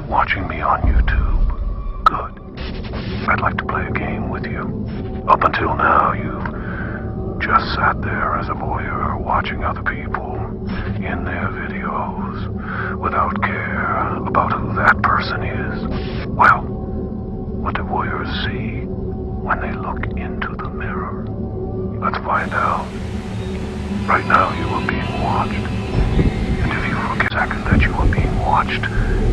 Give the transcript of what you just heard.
watching me on YouTube. Good. I'd like to play a game with you. Up until now, you've just sat there as a voyeur watching other people in their videos without care about who that person is. Well, what do voyeurs see when they look into the mirror? Let's find out. Right now you are being watched. And if you forget a second that you are being watched,